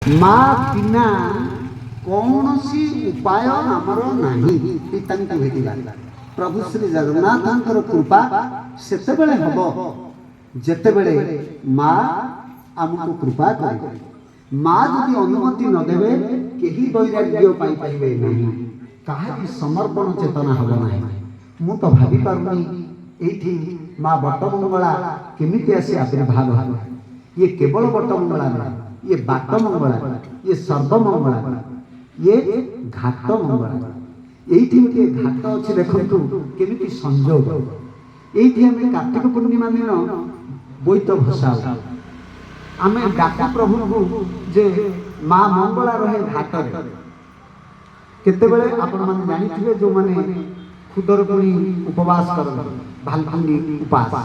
माँ बिना कौन सी उपाय आमर नहीं पिता भेटा प्रभु श्री जगन्नाथ कृपा से हम जितेबले माँ आमको कृपा कर माँ जदि अनुमति नदेवे कहीं वैराग्य पाइपर नहीं कहा समर्पण चेतना हम ना मु तो भावी पार्नी ये माँ बटमंगला केमिति आसी आविर्भाव ये केवल बटमंगला नहीं ये बाट मंगला ये सर्वमंगला ये घाट मंगला ये गोटे घाट अच्छे देखु केमिति संजोग ये आम कार्तिक पूर्णिमा दिन बोईत भसाऊ आम डाकू प्रभु को जे माँ मंगला रहे घाट केतेबेले आपण माने जानिथिबे जो माने खुदरपुणी उपवास कर भालखंडी उपास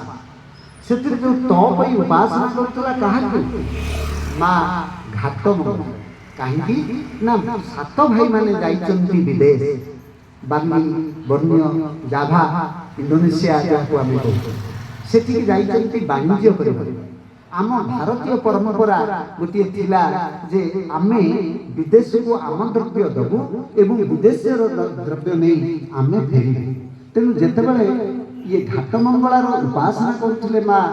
से जो तपई उपासना करतला कहा माँ घाट मंगला कहीं ना सात भाई माने जाइचंती विदेश बाली बर्मियो जाभा इंडोनेशिया जाको आमे कहू सेठी जाइचंती वाणिज्य करबा आम भारतीय परंपरा गोटे थिला जे आमे विदेश को आम द्रव्य दबु एवं विदेश द्रव्य नहीं आमे फेरिबु तेणु जेतेबेले ये घाट मंगलार उपासना करथिले माँ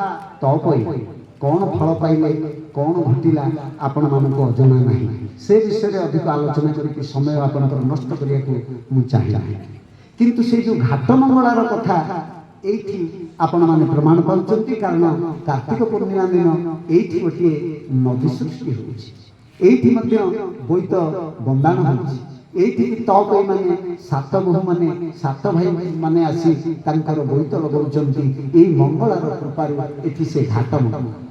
तपई कौन फल पाइले कौन घटिला आपण मानको अजना नहीं से विषय में अधिक आलोचना करके समय आपनकर नष्ट करिया को मु चाहिला किंतु से जो घाट मंगलार कथा एठी आपण माने प्रमाण पाउचंती कारण कार्तिक पूर्णिमा दिन एठी गोटे नदी सृष्टि होछि एठी मध्य बोईत बंदान होछि एठी तपई माने सात बहु माने सात भाई माने आसी तांकर बोईत लगौचंती एई मंगलार कृपारु एठी से घाट मंगला